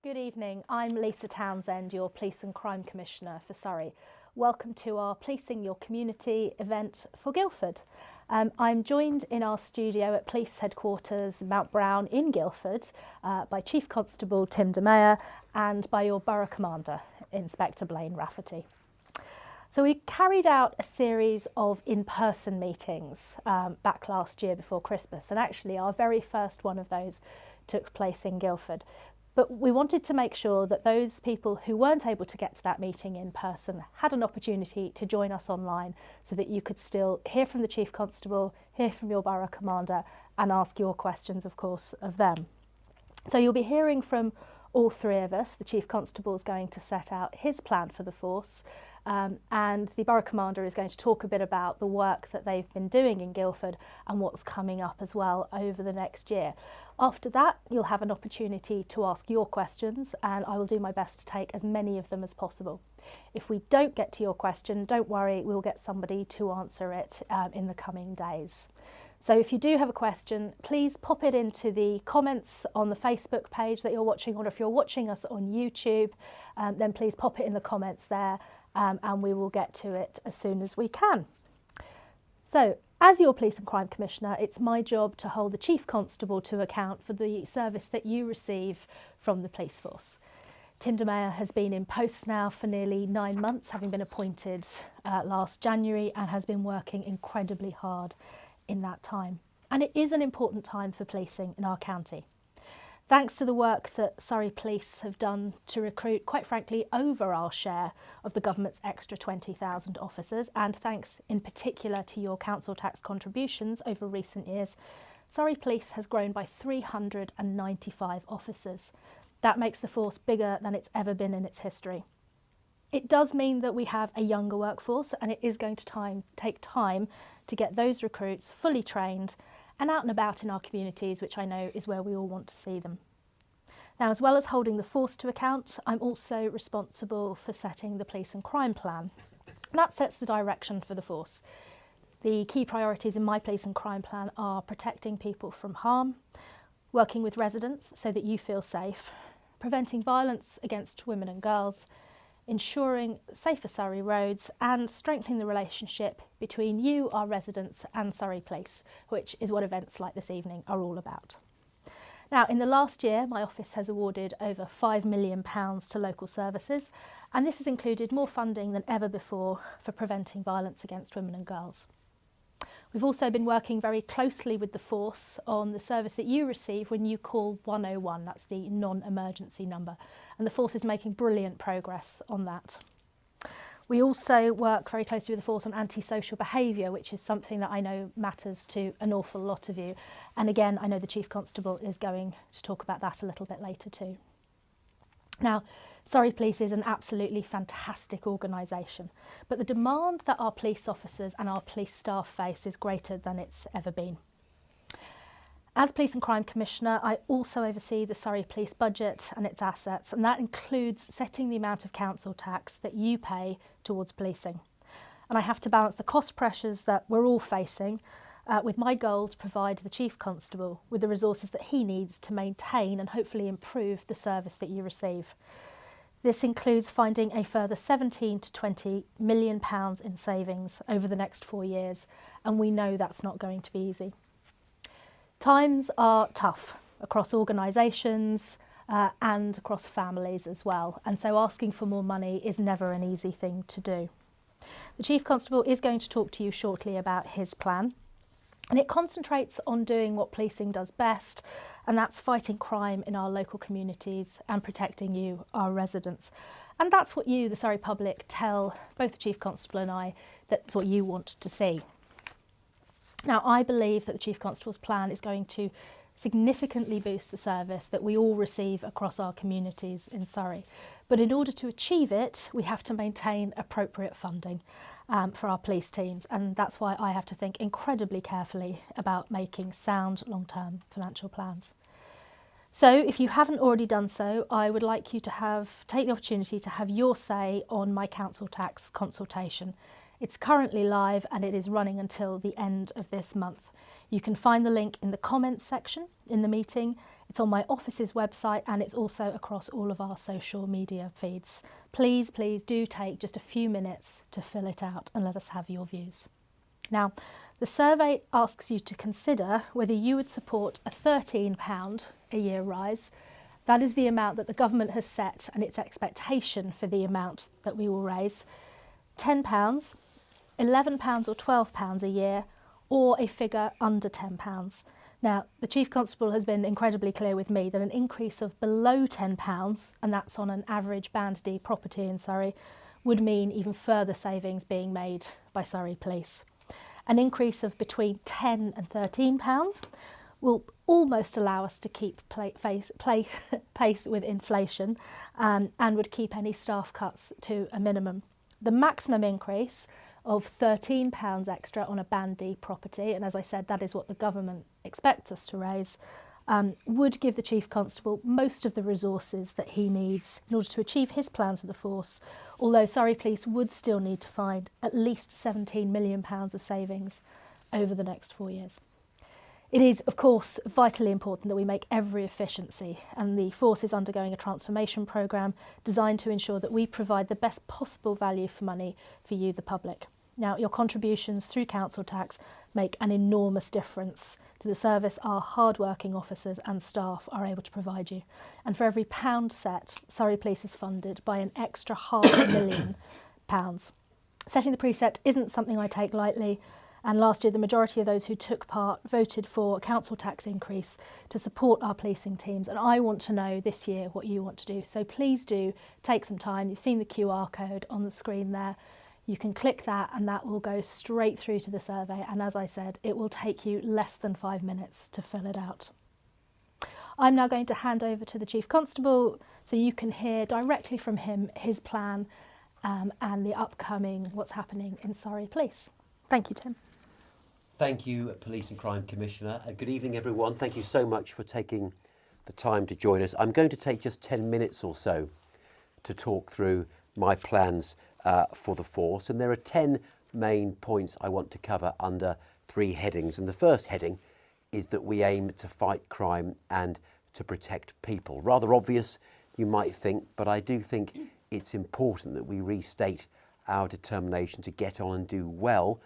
Good evening, I'm Lisa Townsend, your Police and Crime Commissioner for Surrey. Welcome to our Policing Your Community event for Guildford. I'm joined in our studio at Police Headquarters Mount Brown in Guildford by Chief Constable Tim Meyer and by your Borough Commander, Inspector Blaine Rafferty. So we carried out a series of in-person meetings back last year before Christmas, and actually our very first one of those took place in Guildford. But we wanted to make sure that those people who weren't able to get to that meeting in person had an opportunity to join us online so that you could still hear from the Chief Constable, hear from your Borough Commander and ask your questions, of course, of them. So you'll be hearing from all three of us. The Chief Constable is going to set out his plan for the force and the Borough Commander is going to talk a bit about the work that they've been doing in Guildford and what's coming up as well over the next year. After that, you'll have an opportunity to ask your questions and I will do my best to take as many of them as possible. If we don't get to your question, don't worry, we'll get somebody to answer it in the coming days. So if you do have a question, please pop it into the comments on the Facebook page that you're watching, or if you're watching us on YouTube, then please pop it in the comments there and we will get to it as soon as we can. So, as your Police and Crime Commissioner, it's my job to hold the Chief Constable to account for the service that you receive from the police force. Tim Meyer has been in post now for nearly 9 months, having been appointed last January, and has been working incredibly hard in that time. And it is an important time for policing in our county. Thanks to the work that Surrey Police have done to recruit, quite frankly, over our share of the government's extra 20,000 officers, and thanks in particular to your council tax contributions over recent years, Surrey Police has grown by 395 officers. That makes the force bigger than it's ever been in its history. It does mean that we have a younger workforce, and it is going to take time to get those recruits fully trained and out and about in our communities, which I know is where we all want to see them. Now, as well as holding the force to account, I'm also responsible for setting the police and crime plan. That sets the direction for the force. The key priorities in my police and crime plan are protecting people from harm, working with residents so that you feel safe, preventing violence against women and girls, ensuring safer Surrey roads, and strengthening the relationship between you, our residents, and Surrey Police, which is what events like this evening are all about. Now, in the last year, my office has awarded over £5 million to local services, and this has included more funding than ever before for preventing violence against women and girls. We've also been working very closely with the force on the service that you receive when you call 101, that's the non-emergency number, and the force is making brilliant progress on that. We also work very closely with the force on antisocial behaviour, which is something that I know matters to an awful lot of you. And again, I know the Chief Constable is going to talk about that a little bit later too. Now, Surrey Police is an absolutely fantastic organisation, but the demand that our police officers and our police staff face is greater than it's ever been. As Police and Crime Commissioner, I also oversee the Surrey Police budget and its assets, and that includes setting the amount of council tax that you pay towards policing. And I have to balance the cost pressures that we're all facing with my goal to provide the Chief Constable with the resources that he needs to maintain and hopefully improve the service that you receive. This includes finding a further £17 to £20 million in savings over the next 4 years, and we know that's not going to be easy. Times are tough across organisations and across families as well, and so asking for more money is never an easy thing to do. The Chief Constable is going to talk to you shortly about his plan, and it concentrates on doing what policing does best, and that's fighting crime in our local communities and protecting you, our residents. And that's what you, the Surrey public, tell both the Chief Constable and I that's what you want to see. Now, I believe that the Chief Constable's plan is going to significantly boost the service that we all receive across our communities in Surrey. But in order to achieve it, we have to maintain appropriate funding for our police teams, and that's why I have to think incredibly carefully about making sound long-term financial plans. So if you haven't already done so, I would like you to take the opportunity to have your say on my council tax consultation. It's currently live and it is running until the end of this month. You can find the link in the comments section in the meeting. It's on my office's website and it's also across all of our social media feeds. Please, please do take just a few minutes to fill it out and let us have your views. Now, the survey asks you to consider whether you would support a £13 a year rise. That is the amount that the government has set and its expectation for the amount that we will raise. £10, £11 or £12 a year, or a figure under £10. Now, the Chief Constable has been incredibly clear with me that an increase of below £10, and that's on an average Band D property in Surrey, would mean even further savings being made by Surrey Police. An increase of between £10 and £13 will almost allow us to keep pace with inflation and would keep any staff cuts to a minimum. The maximum increase of £13 extra on a Band D property, and as I said, that is what the government expects us to raise, would give the Chief Constable most of the resources that he needs in order to achieve his plans of the force, although Surrey Police would still need to find at least £17 million of savings over the next 4 years. It is, of course, vitally important that we make every efficiency, and the force is undergoing a transformation programme designed to ensure that we provide the best possible value for money for you, the public. Now, your contributions through council tax make an enormous difference to the service our hard-working officers and staff are able to provide you. And for every pound set, Surrey Police is funded by an extra £500,000. Setting the precept isn't something I take lightly, and last year the majority of those who took part voted for a council tax increase to support our policing teams, and I want to know this year what you want to do. So please do take some time. You've seen the QR code on the screen there. You can click that and that will go straight through to the survey, and as I said, it will take you less than 5 minutes to fill it out. I'm now going to hand over to the Chief Constable so you can hear directly from him his plan and the upcoming what's happening in Surrey Police. Thank you, Tim. Thank you, Police and Crime Commissioner. Good evening, everyone. Thank you so much for taking the time to join us. I'm going to take just 10 minutes or so to talk through my plans for the force, and there are 10 main points I want to cover under 3 headings. And the first heading is that we aim to fight crime and to protect people. Rather obvious, you might think, but I do think it's important that we restate our determination to get on and do well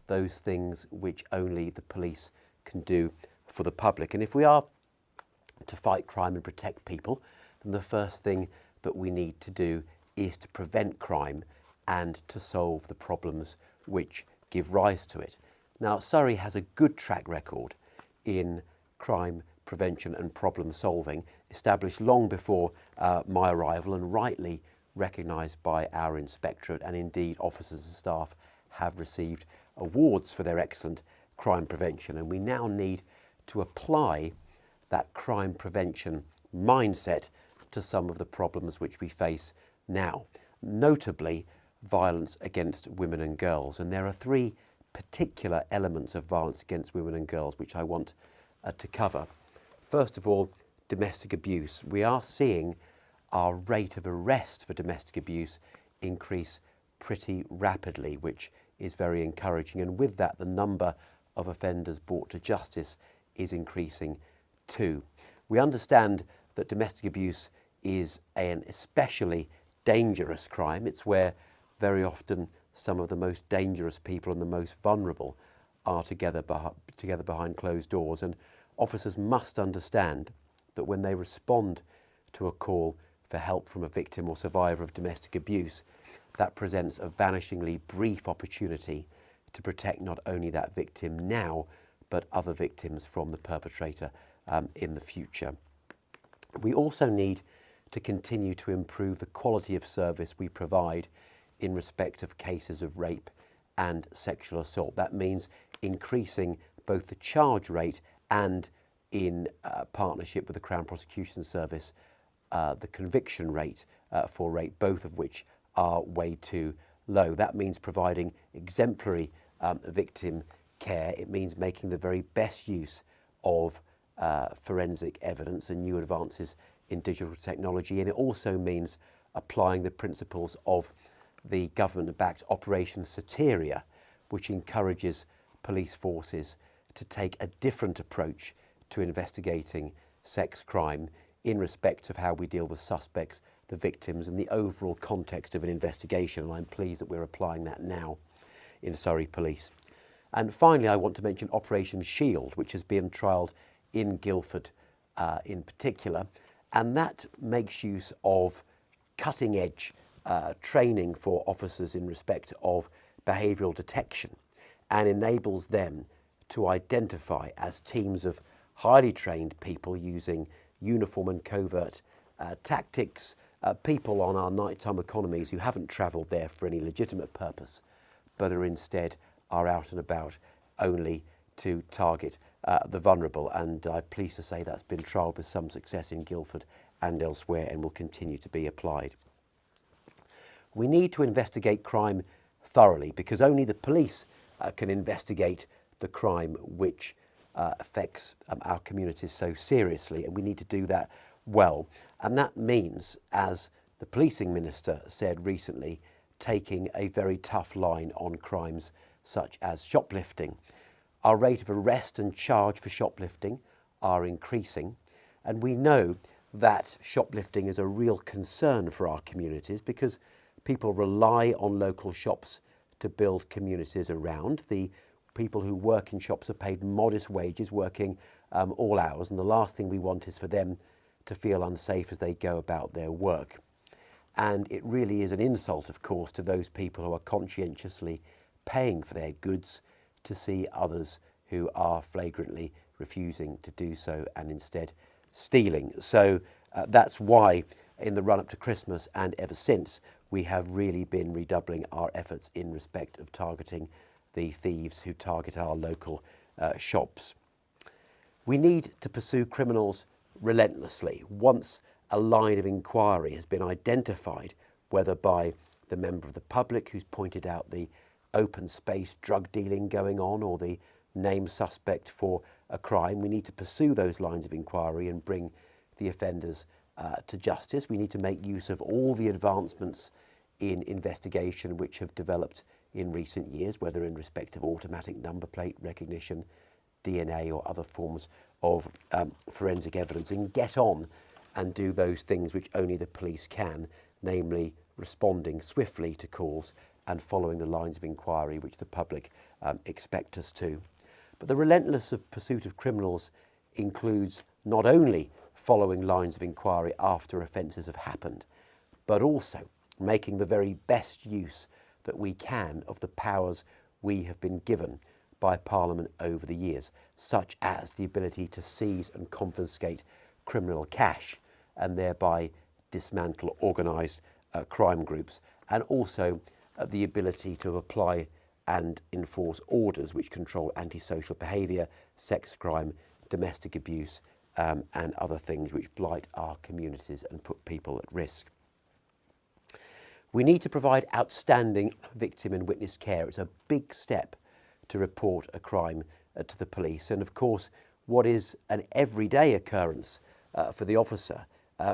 those things which only the police can do for the public. And if we are to fight crime and protect people, then the first thing that we need to do is to prevent crime and to solve the problems which give rise to it. Now, Surrey has a good track record in crime prevention and problem solving, established long before my arrival and rightly recognised by our inspectorate, and indeed officers and staff have received awards for their excellent crime prevention. And we now need to apply that crime prevention mindset to some of the problems which we face now, notably violence against women and girls. And there are 3 particular elements of violence against women and girls which I want to cover. First of all, domestic abuse. We are seeing our rate of arrest for domestic abuse increase pretty rapidly, which is very encouraging. And with that, the number of offenders brought to justice is increasing too. We understand that domestic abuse is an especially dangerous crime. It's where very often some of the most dangerous people and the most vulnerable are together behind closed doors. And officers must understand that when they respond to a call for help from a victim or survivor of domestic abuse, that presents a vanishingly brief opportunity to protect not only that victim now, but other victims from the perpetrator in the future. We also need to continue to improve the quality of service we provide in respect of cases of rape and sexual assault. That means increasing both the charge rate and, in partnership with the Crown Prosecution Service, the conviction rate for rape, both of which are way too low. That means providing exemplary victim care. It means making the very best use of forensic evidence and new advances in digital technology. And it also means applying the principles of the government-backed Operation Soteria, which encourages police forces to take a different approach to investigating sex crime in respect of how we deal with suspects, the victims and the overall context of an investigation, and I'm pleased that we're applying that now in Surrey Police. And finally, I want to mention Operation Shield, which has been trialled in Guildford in particular, and that makes use of cutting-edge training for officers in respect of behavioural detection and enables them to identify as teams of highly trained people using uniform and covert tactics, people on our nighttime economies who haven't travelled there for any legitimate purpose, but are instead out and about only to target the vulnerable. And I'm pleased to say that's been trialled with some success in Guildford and elsewhere and will continue to be applied. We need to investigate crime thoroughly because only the police can investigate the crime which affects our communities so seriously, and we need to do that well. And that means, as the policing minister said recently, taking a very tough line on crimes such as shoplifting. Our rate of arrest and charge for shoplifting are increasing, and we know that shoplifting is a real concern for our communities because people rely on local shops to build communities around. The people who work in shops are paid modest wages, working all hours, and the last thing we want is for them to feel unsafe as they go about their work. And it really is an insult, of course, to those people who are conscientiously paying for their goods to see others who are flagrantly refusing to do so and instead stealing. So that's why in the run-up to Christmas and ever since, we have really been redoubling our efforts in respect of targeting the thieves who target our local shops. We need to pursue criminals relentlessly. Once a line of inquiry has been identified, whether by the member of the public who's pointed out the open space drug dealing going on or the named suspect for a crime, we need to pursue those lines of inquiry and bring the offenders to justice. We need to make use of all the advancements in investigation which have developed in recent years, whether in respect of automatic number plate recognition, DNA or other forms of forensic evidence, and get on and do those things which only the police can, namely responding swiftly to calls and following the lines of inquiry which the public expect us to. But the relentless pursuit of criminals includes not only following lines of inquiry after offences have happened, but also making the very best use that we can of the powers we have been given by Parliament over the years, such as the ability to seize and confiscate criminal cash and thereby dismantle organised crime groups, and also the ability to apply and enforce orders which control antisocial behaviour, sex crime, domestic abuse and other things which blight our communities and put people at risk. We need to provide outstanding victim and witness care. It's a big step to report a crime to the police, and of course what is an everyday occurrence for the officer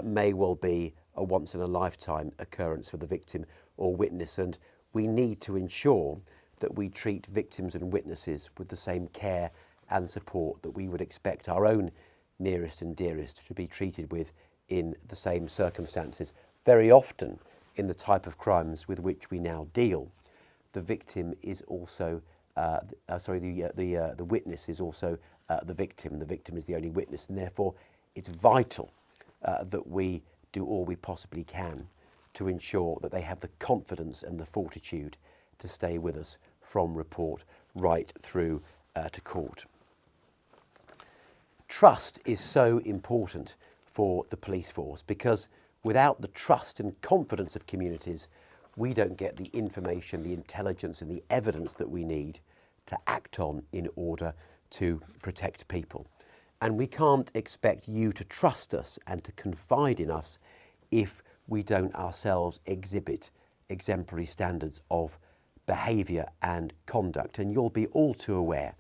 may well be a once-in-a-lifetime occurrence for the victim or witness, and we need to ensure that we treat victims and witnesses with the same care and support that we would expect our own nearest and dearest to be treated with in the same circumstances. Very often in the type of crimes with which we now deal, the victim is also the witness is also the victim. The victim is the only witness, and therefore it's vital that we do all we possibly can to ensure that they have the confidence and the fortitude to stay with us from report right through to court. Trust is so important for the police force because without the trust and confidence of communities, we don't get the information, the intelligence and the evidence that we need to act on in order to protect people. And we can't expect you to trust us and to confide in us if we don't ourselves exhibit exemplary standards of behaviour and conduct. And you'll be all too aware,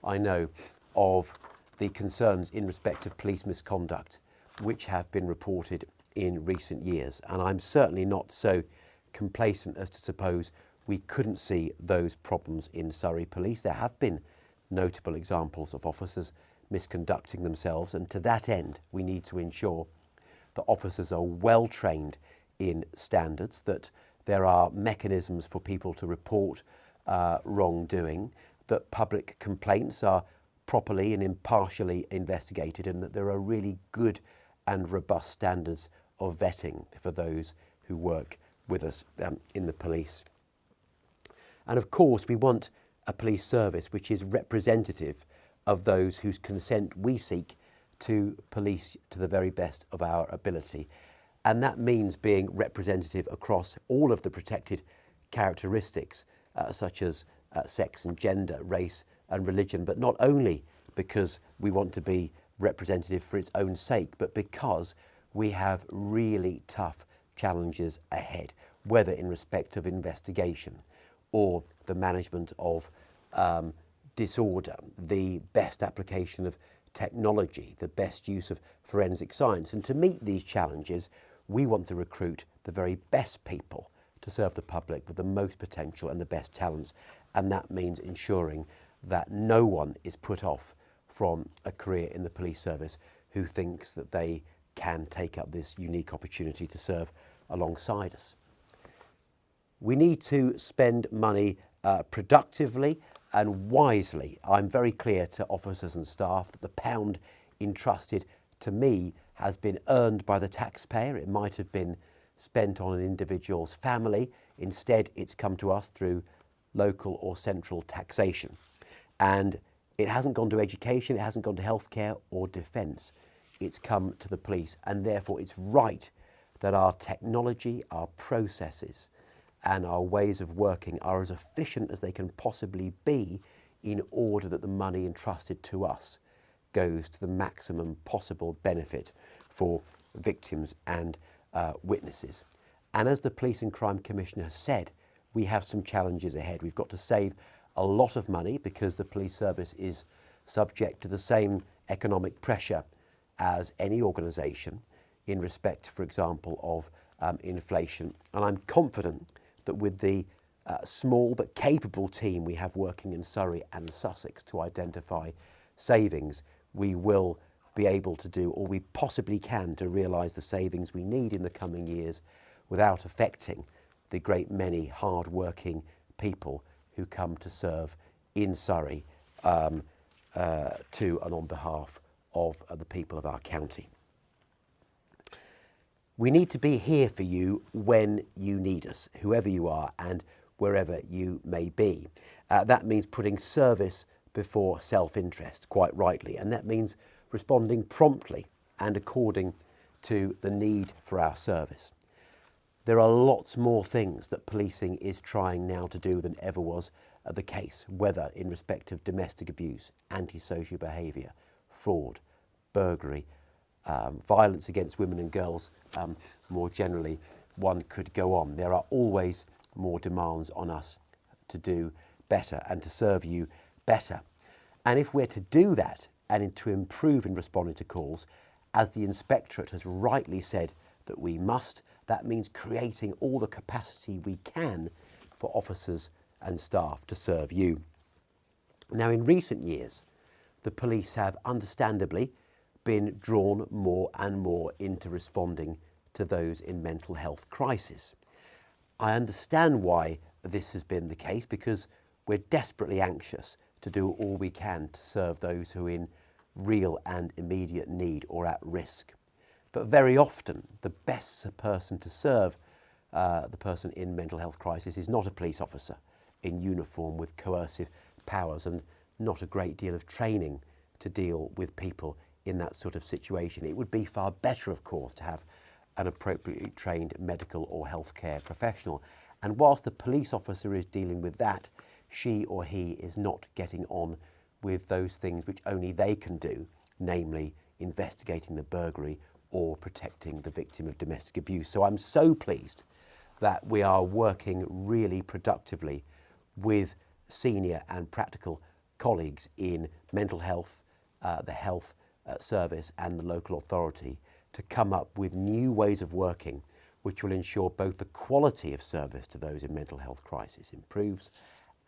I know, of the concerns in respect of police misconduct which have been reported in recent years. And I'm certainly not so complacent as to suppose we couldn't see those problems in Surrey Police. There have been notable examples of officers misconducting themselves, and to that end we need to ensure that officers are well trained in standards, that there are mechanisms for people to report wrongdoing, that public complaints are properly and impartially investigated, and that there are really good and robust standards of vetting for those who work with us in the police. And of course, we want a police service which is representative of those whose consent we seek to police to the very best of our ability. And that means being representative across all of the protected characteristics, such as sex and gender, race and religion, but not only because we want to be representative for its own sake, but because we have really tough challenges ahead, whether in respect of investigation or the management of disorder, the best application of technology, the best use of forensic science. And to meet these challenges, we want to recruit the very best people to serve the public with the most potential and the best talents. And that means ensuring that no one is put off from a career in the police service who thinks that they can take up this unique opportunity to serve alongside us. We need to spend money productively and wisely. I'm very clear to officers and staff that the pound entrusted to me has been earned by the taxpayer. It might have been spent on an individual's family. Instead, it's come to us through local or central taxation. And it hasn't gone to education, it hasn't gone to healthcare or defence. It's come to the police, and therefore it's right that our technology, our processes and our ways of working are as efficient as they can possibly be in order that the money entrusted to us goes to the maximum possible benefit for victims and witnesses. And as the Police and Crime Commissioner said, we have some challenges ahead. We've got to save a lot of money because the police service is subject to the same economic pressure as any organisation in respect, for example, of inflation. And I'm confident that with the small but capable team we have working in Surrey and Sussex to identify savings, we will be able to do all we possibly can to realise the savings we need in the coming years without affecting the great many hard-working people who come to serve in Surrey to and on behalf of the people of our county. We need to be here for you when you need us, whoever you are and wherever you may be. That means putting service before self-interest, quite rightly, and that means responding promptly and according to the need for our service. There are lots more things that policing is trying now to do than ever was the case, whether in respect of domestic abuse, antisocial behaviour, fraud, burglary, violence against women and girls, more generally. One could go on. There are always more demands on us to do better and to serve you better. And if we're to do that and to improve in responding to calls, as the Inspectorate has rightly said that we must, that means creating all the capacity we can for officers and staff to serve you. Now, in recent years, the police have understandably been drawn more and more into responding to those in mental health crisis. I understand why this has been the case, because we're desperately anxious to do all we can to serve those who are in real and immediate need or at risk. But very often, the best person to serve the person in mental health crisis is not a police officer in uniform with coercive powers and not a great deal of training to deal with people in that sort of situation. It would be far better, of course, to have an appropriately trained medical or healthcare professional. And whilst the police officer is dealing with that, she or he is not getting on with those things which only they can do, namely investigating the burglary or protecting the victim of domestic abuse. So I'm so pleased that we are working really productively with senior and practical colleagues in mental health, the health service and the local authority to come up with new ways of working which will ensure both the quality of service to those in mental health crisis improves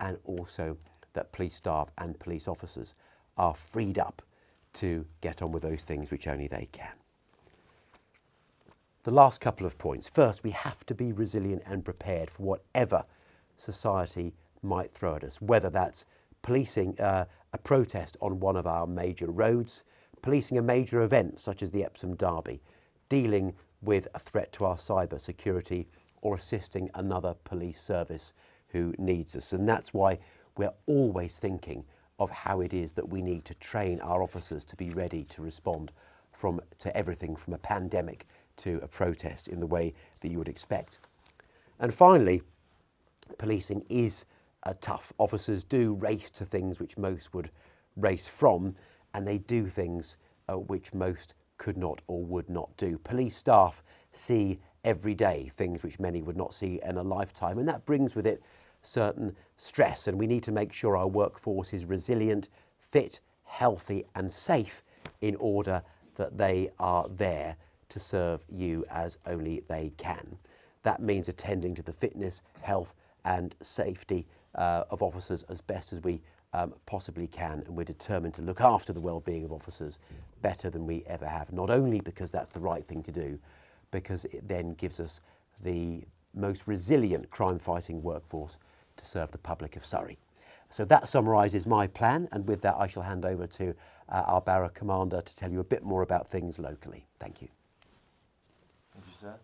and also that police staff and police officers are freed up to get on with those things which only they can. The last couple of points. First, we have to be resilient and prepared for whatever society might throw at us, whether that's policing a protest on one of our major roads, policing a major event such as the Epsom Derby, dealing with a threat to our cyber security, or assisting another police service who needs us. And that's why we're always thinking of how it is that we need to train our officers to be ready to respond to everything from a pandemic to a protest in the way that you would expect. And finally, policing is tough. Officers do race to things which most would race from, and they do things which most could not or would not do. Police staff see every day things which many would not see in a lifetime, and that brings with it certain stress, and we need to make sure our workforce is resilient, fit, healthy and safe in order that they are there to serve you as only they can. That means attending to the fitness, health and safety of officers as best as we possibly can, and we're determined to look after the well-being of officers better than we ever have, not only because that's the right thing to do, because it then gives us the most resilient crime-fighting workforce to serve the public of Surrey. So that summarises my plan, and with that I shall hand over to our Borough Commander to tell you a bit more about things locally. Thank you. Thank you, sir.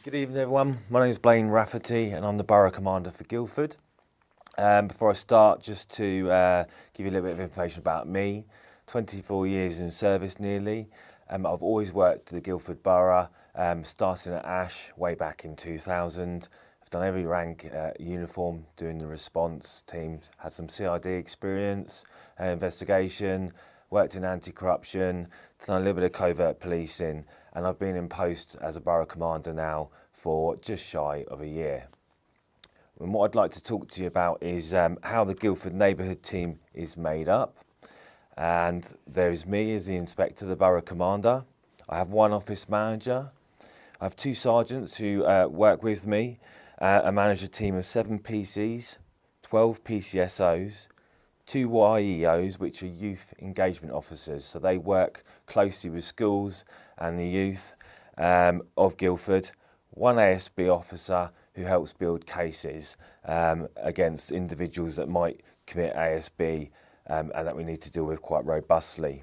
Good evening, everyone. My name is Blaine Rafferty, and I'm the Borough Commander for Guildford. Before I start, just to give you a little bit of information about me. 24 years in service nearly. I've always worked at the Guildford Borough, starting at Ash way back in 2000. I've done every rank uniform, doing the response teams, had some CID experience, investigation, worked in anti-corruption, done a little bit of covert policing, and I've been in post as a Borough Commander now for just shy of a year. And what I'd like to talk to you about is how the Guildford Neighbourhood team is made up. And there's me as the Inspector, the Borough Commander. I have one office manager. I have two sergeants who work with me. I manage a team of 7 PCs, 12 PCSOs, 2 YEOs, which are youth engagement officers. So they work closely with schools and the youth of Guildford. 1 ASB officer who helps build cases against individuals that might commit ASB and that we need to deal with quite robustly.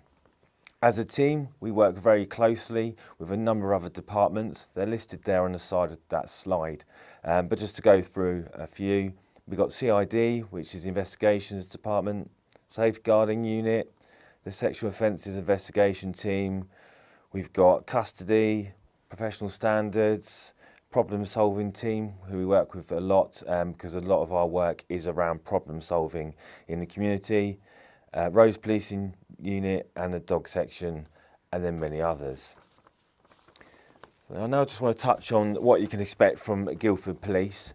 As a team, we work very closely with a number of other departments. They're listed there on the side of that slide. But just to go through a few, we've got CID, which is the Investigations Department, Safeguarding Unit, the Sexual Offences Investigation Team. We've got Custody, Professional Standards, Problem Solving Team, who we work with a lot because a lot of our work is around problem solving in the community, Roads Policing Unit and the Dog Section, and then many others. I now just want to touch on what you can expect from Guildford Police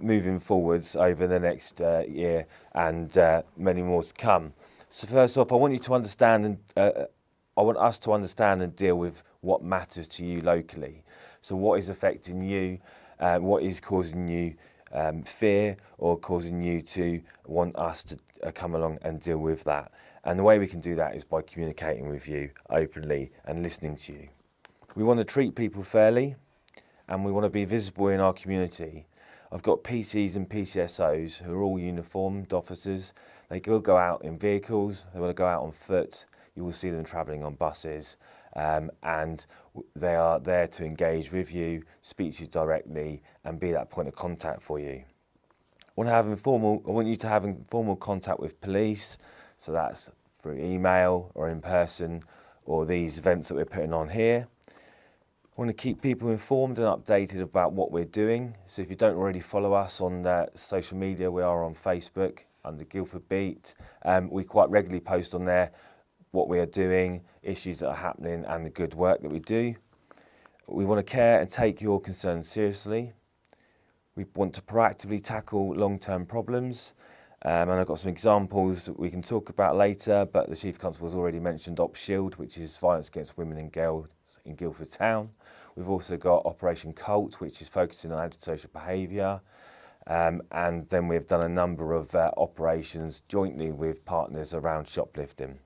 moving forwards over the next year and many more to come. So first off, I want you to understand and I want us to understand and deal with what matters to you locally. So what is affecting you, what is causing you fear or causing you to want us to come along and deal with that. And the way we can do that is by communicating with you openly and listening to you. We want to treat people fairly and we want to be visible in our community. I've got PCs and PCSOs who are all uniformed officers. They will go out in vehicles, they will go out on foot, you will see them travelling on buses. And they are there to engage with you, speak to you directly and be that point of contact for you. I want you to have informal contact with police, so that's through email or in person or these events that we're putting on here. I want to keep people informed and updated about what we're doing. So if you don't already follow us on social media, we are on Facebook under Guildford Beat. We quite regularly post on there what we are doing, issues that are happening and the good work that we do. We want to care and take your concerns seriously. We want to proactively tackle long-term problems. And I've got some examples that we can talk about later, but the Chief Constable has already mentioned Op Shield, which is violence against women and girls in Guildford Town. We've also got Operation Cult, which is focusing on antisocial behaviour. And then we've done a number of operations jointly with partners around shoplifting.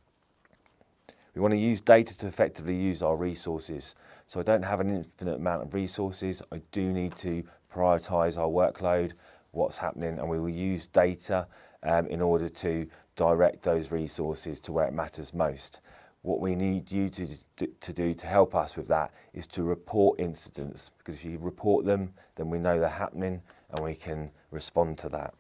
We want to use data to effectively use our resources. So I don't have an infinite amount of resources. I do need to prioritise our workload, what's happening, and we will use data in order to direct those resources to where it matters most. What we need you to do to help us with that is to report incidents, because if you report them, then we know they're happening and we can respond to that.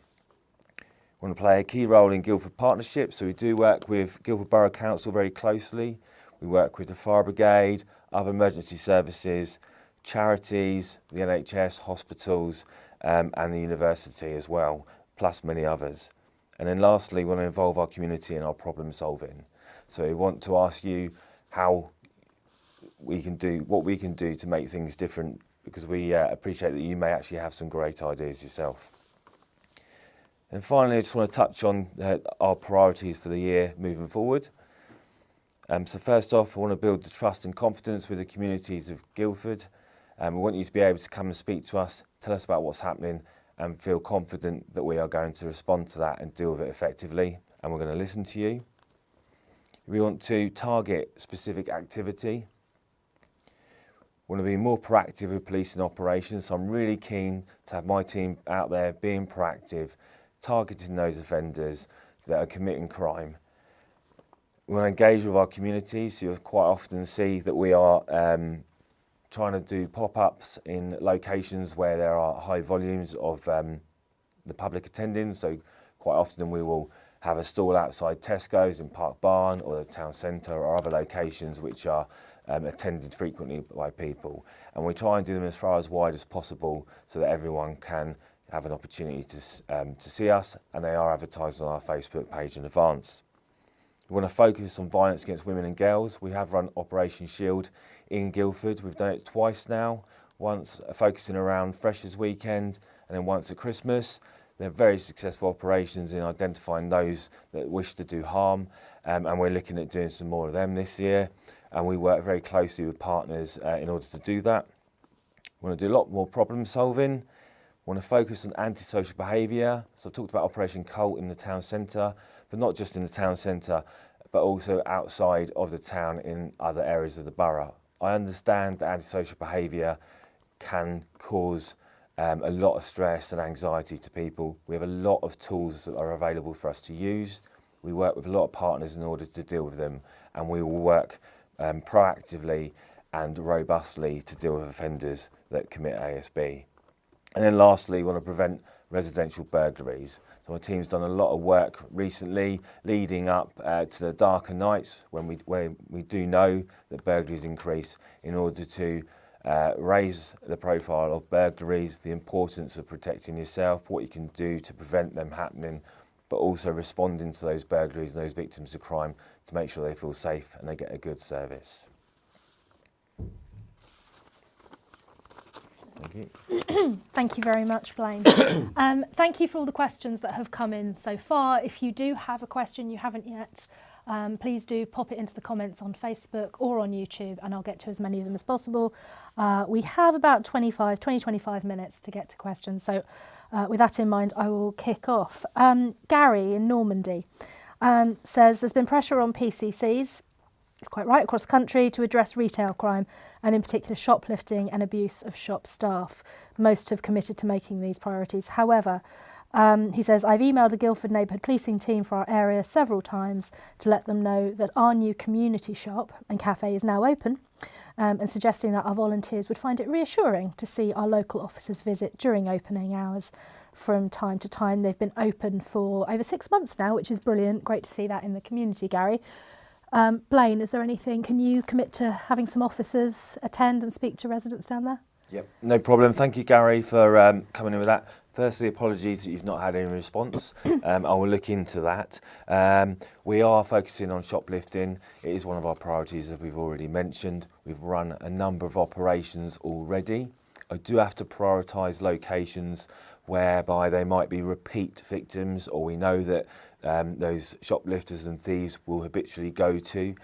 We want to play a key role in Guildford Partnership, so we do work with Guildford Borough Council very closely. We work with the Fire Brigade, other emergency services, charities, the NHS, hospitals, and the university as well, plus many others. And then lastly, we want to involve our community in our problem solving. So we want to ask you how we can do, what we can do to make things different, because we appreciate that you may actually have some great ideas yourself. And finally, I just want to touch on our priorities for the year moving forward. So first off, I want to build the trust and confidence with the communities of Guildford. We want you to be able to come and speak to us, tell us about what's happening, and feel confident that we are going to respond to that and deal with it effectively, and we're going to listen to you. We want to target specific activity. We want to be more proactive with policing operations, so I'm really keen to have my team out there being proactive, targeting those offenders that are committing crime. We want to engage with our communities, so you'll quite often see that we are trying to do pop-ups in locations where there are high volumes of the public attending, so quite often we will have a stall outside Tesco's in Park Barn or the town centre or other locations which are attended frequently by people. And we try and do them as far as wide as possible so that everyone can have an opportunity to see us, and they are advertised on our Facebook page in advance. We want to focus on violence against women and girls. We have run Operation Shield in Guildford. We've done it twice now, once focusing around Freshers' Weekend and then once at Christmas. They're very successful operations in identifying those that wish to do harm, and we're looking at doing some more of them this year, and we work very closely with partners in order to do that. We want to do a lot more problem solving. We want to focus on antisocial behaviour. So I've talked about Operation Colt in the town centre, but not just in the town centre, but also outside of the town in other areas of the borough. I understand that antisocial behaviour can cause a lot of stress and anxiety to people. We have a lot of tools that are available for us to use. We work with a lot of partners in order to deal with them, and we will work proactively and robustly to deal with offenders that commit ASB. And then lastly, we want to prevent residential burglaries. So my team's done a lot of work recently leading up to the darker nights when we do know that burglaries increase, in order to raise the profile of burglaries, the importance of protecting yourself, what you can do to prevent them happening, but also responding to those burglaries and those victims of crime to make sure they feel safe and they get a good service. Thank you. Thank you very much, Blaine. Thank you for all the questions that have come in so far. If you do have a question you haven't yet, please do pop it into the comments on Facebook or on YouTube, and I'll get to as many of them as possible. We have about 20-25 minutes to get to questions, so with that in mind, I will kick off. Gary in Normandy says there's been pressure on PCCs, it's quite right, across the country to address retail crime, and in particular shoplifting and abuse of shop staff. Most have committed to making these priorities. However, he says, I've emailed the Guildford Neighbourhood policing team for our area several times to let them know that our new community shop and cafe is now open, and suggesting that our volunteers would find it reassuring to see our local officers visit during opening hours from time to time. They've been open for over 6 months now, which is brilliant. Great to see that in the community, Gary. Blaine, is there anything, can you commit to having some officers attend and speak to residents down there? Yep, no problem. Thank you, Gary, for coming in with that. Firstly, apologies that you've not had any response. I will look into that. We are focusing on shoplifting. It is one of our priorities, as we've already mentioned. We've run a number of operations already. I do have to prioritise locations whereby they might be repeat victims, or we know that those shoplifters and thieves will habitually go to.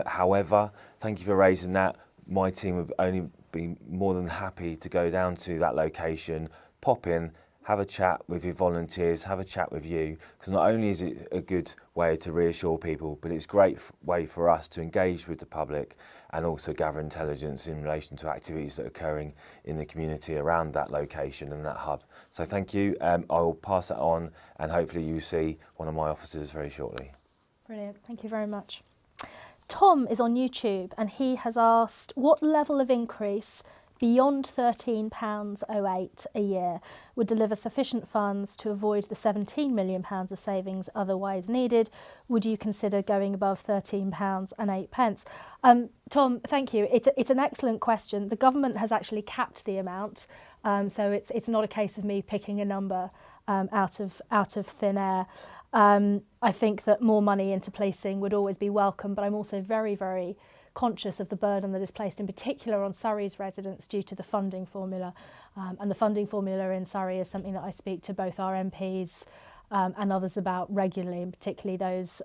However, thank you for raising that. My team would only be more than happy to go down to that location, pop in, have a chat with your volunteers, have a chat with you, because not only is it a good way to reassure people, but it's a great way for us to engage with the public and also gather intelligence in relation to activities that are occurring in the community around that location and that hub. So thank you. I will pass it on, and hopefully you see one of my officers very shortly. Brilliant, thank you very much. Tom is on YouTube and he has asked what level of increase beyond £13.08 a year would deliver sufficient funds to avoid the £17 million of savings otherwise needed. Would you consider going above £13.08? Tom, thank you. It's an excellent question. The government has actually capped the amount, so it's not a case of me picking a number out of thin air. I think that more money into policing would always be welcome, but I'm also very, very conscious of the burden that is placed in particular on Surrey's residents due to the funding formula. And the funding formula in Surrey is something that I speak to both our MPs and others about regularly, and particularly those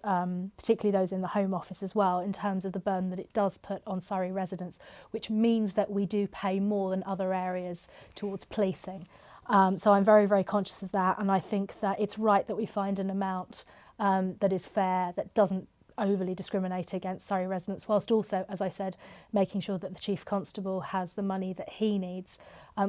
in the Home Office as well, in terms of the burden that it does put on Surrey residents, which means that we do pay more than other areas towards policing. So I'm very, very conscious of that, and I think that it's right that we find an amount that is fair, that doesn't overly discriminate against Surrey residents, whilst also, as I said, making sure that the Chief Constable has the money that he needs.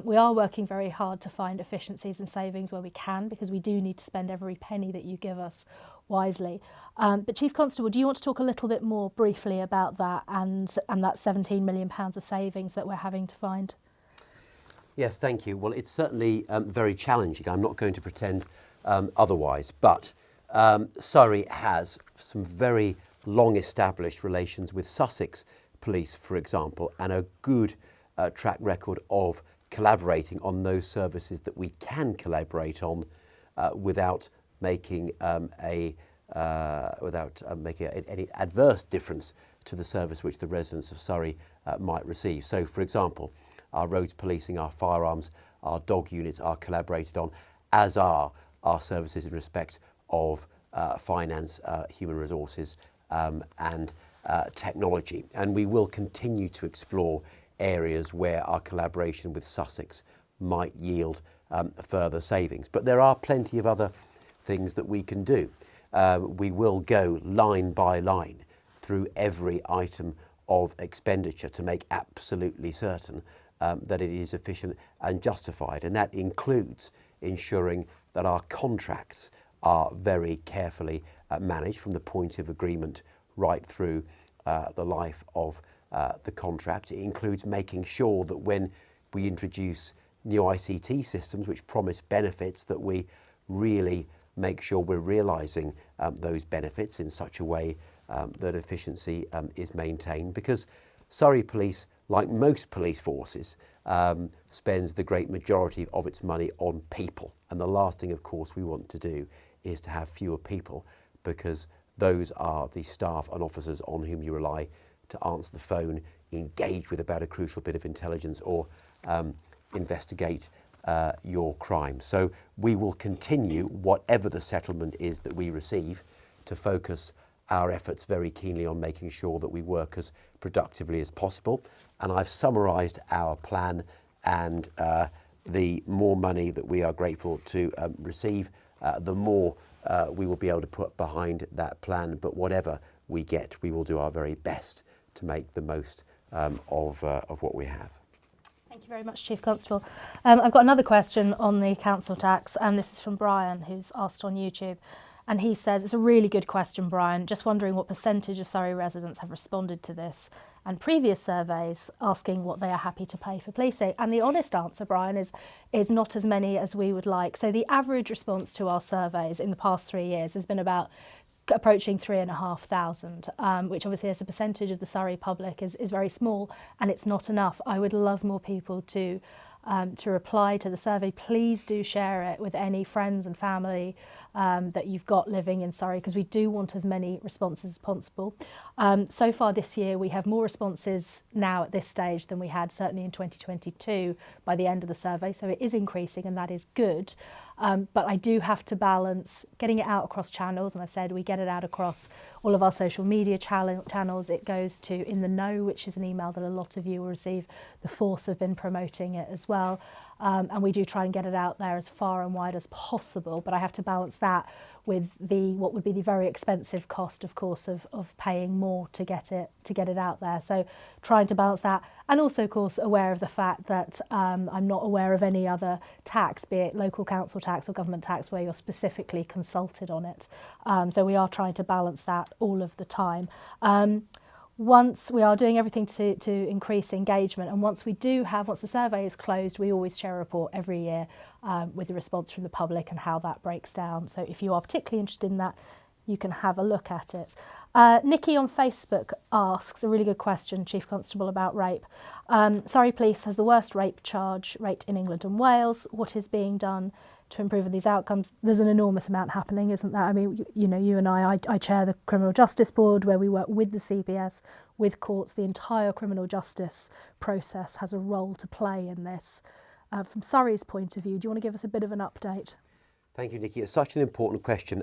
We are working very hard to find efficiencies and savings where we can, because we do need to spend every penny that you give us wisely. But Chief Constable, do you want to talk a little bit more briefly about that and that £17 million of savings that we're having to find? Yes, thank you. Well, it's certainly very challenging. I'm not going to pretend otherwise, but Surrey has some very long-established relations with Sussex Police, for example, and a good track record of collaborating on those services that we can collaborate on without making any adverse difference to the service which the residents of Surrey might receive. So, for example, our roads policing, our firearms, our dog units are collaborated on, as are our services in respect of finance, human resources and technology. And we will continue to explore areas where our collaboration with Sussex might yield further savings. But there are plenty of other things that we can do. We will go line by line through every item of expenditure to make absolutely certain that it is efficient and justified, and that includes ensuring that our contracts are very carefully managed from the point of agreement right through the life of the contract. It includes making sure that when we introduce new ICT systems which promise benefits, that we really make sure we're realising those benefits in such a way that efficiency is maintained, because Surrey Police, like most police forces, spends the great majority of its money on people. And the last thing, of course, we want to do is to have fewer people, because those are the staff and officers on whom you rely to answer the phone, engage with about a crucial bit of intelligence, or investigate your crime. So we will continue, whatever the settlement is that we receive, to focus our efforts very keenly on making sure that we work as productively as possible. And I've summarised our plan, and the more money that we are grateful to receive, the more we will be able to put behind that plan. But whatever we get, we will do our very best to make the most of what we have. Thank you very much, Chief Constable. I've got another question on the council tax, and this is from Brian, who's asked on YouTube. And he says, it's a really good question, Brian. Just wondering what percentage of Surrey residents have responded to this and previous surveys asking what they are happy to pay for policing. And the honest answer, Brian, is not as many as we would like. So the average response to our surveys in the past 3 years has been about approaching 3,500, which obviously as a percentage of the Surrey public is very small, and it's not enough. I would love more people to reply to the survey. Please do share it with any friends and family that you've got living in Surrey, because we do want as many responses as possible. So far this year, we have more responses now at this stage than we had certainly in 2022 by the end of the survey. So it is increasing, and that is good. But I do have to balance getting it out across channels, and I've said we get it out across all of our social media channels. It goes to In the Know, which is an email that a lot of you will receive. The Force have been promoting it as well. and we do try and get it out there as far and wide as possible, but I have to balance that with what would be the very expensive cost, of course, of paying more to get it out there. So trying to balance that, and also, of course, aware of the fact that I'm not aware of any other tax, be it local council tax or government tax, where you're specifically consulted on it. So we are trying to balance that all of the time. Once we are doing everything to increase engagement, and once the survey is closed, we always share a report every year with the response from the public and how that breaks down. So if you are particularly interested in that, you can have a look at it. Nikki on Facebook asks a really good question, Chief Constable, about rape. Surrey Police has the worst rape charge rate in England and Wales. What is being done to improve these outcomes? There's an enormous amount happening, isn't there? I mean, you know, you and I chair the Criminal Justice Board, where we work with the CBS, with courts. The entire criminal justice process has a role to play in this. From Surrey's point of view, do you want to give us a bit of an update? Thank you, Nikki. It's such an important question.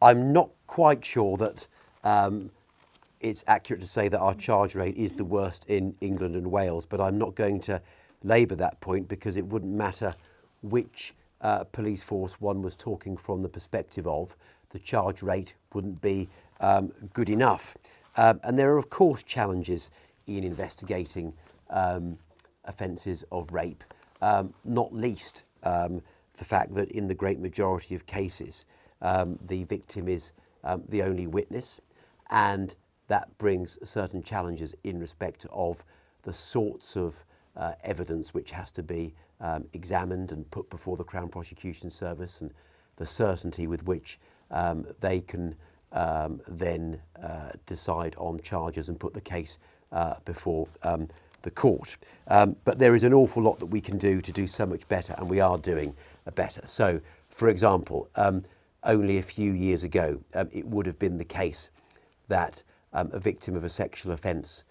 I'm not quite sure that it's accurate to say that our charge rate is the worst in England and Wales, but I'm not going to labour that point, because it wouldn't matter which police force one was talking from the perspective of. The charge rate wouldn't be good enough. And there are, of course, challenges in investigating offences of rape, not least the fact that in the great majority of cases, the victim is the only witness, and that brings certain challenges in respect of the sorts of evidence which has to be examined and put before the Crown Prosecution Service, and the certainty with which they can then decide on charges and put the case before the court. But there is an awful lot that we can do to do so much better, and we are doing better. So, for example, only a few years ago, it would have been the case that a victim of a sexual offence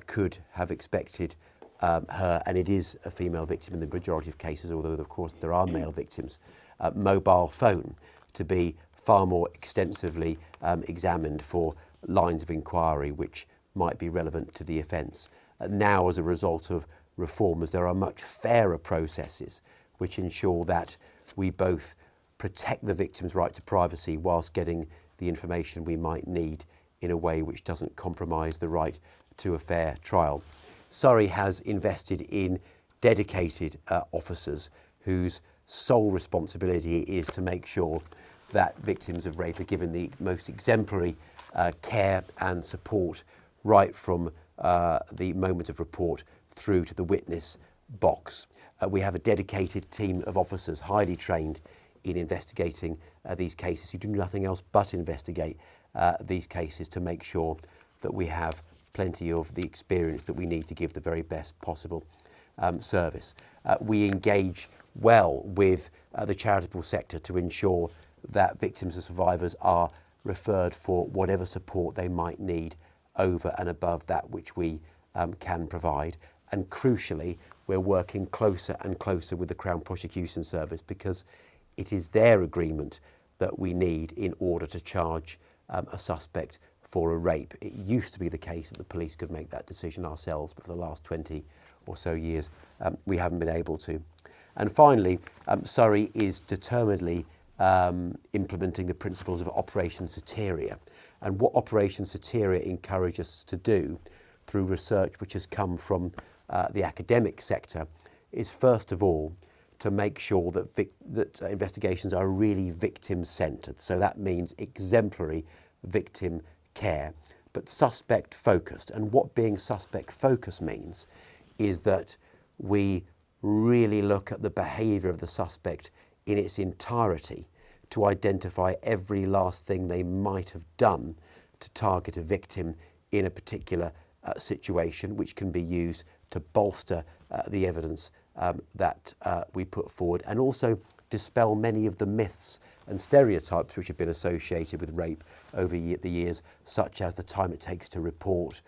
could have expected her, and it is a female victim in the majority of cases, although of course there are male victims, mobile phone to be far more extensively examined for lines of inquiry which might be relevant to the offence. Now, as a result of reforms, there are much fairer processes which ensure that we both protect the victim's right to privacy whilst getting the information we might need in a way which doesn't compromise the right to a fair trial. Surrey has invested in dedicated officers whose sole responsibility is to make sure that victims of rape are given the most exemplary care and support right from the moment of report through to the witness box. We have a dedicated team of officers, highly trained in investigating these cases, who do nothing else but investigate these cases to make sure that we have plenty of the experience that we need to give the very best possible service. We engage well with the charitable sector to ensure that victims and survivors are referred for whatever support they might need over and above that which we can provide. And crucially, we're working closer and closer with the Crown Prosecution Service, because it is their agreement that we need in order to charge a suspect for a rape. It used to be the case that the police could make that decision ourselves, but for the last 20 or so years, we haven't been able to. And finally, Surrey is determinedly implementing the principles of Operation Soteria. And what Operation Soteria encourages us to do through research which has come from the academic sector is, first of all, to make sure that investigations are really victim-centred. So that means exemplary victim care, but suspect-focused. And what being suspect-focused means is that we really look at the behaviour of the suspect in its entirety to identify every last thing they might have done to target a victim in a particular situation, which can be used to bolster the evidence that we put forward, and also dispel many of the myths and stereotypes which have been associated with rape over the years, such as the time it takes to report,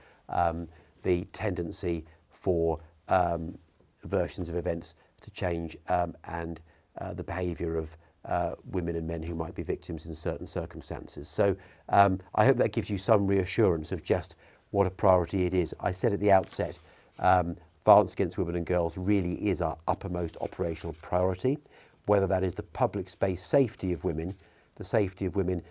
the tendency for versions of events to change, and the behaviour of women and men who might be victims in certain circumstances. So I hope that gives you some reassurance of just what a priority it is. I said at the outset, violence against women and girls really is our uppermost operational priority, whether that is the public space safety of women, the safety of women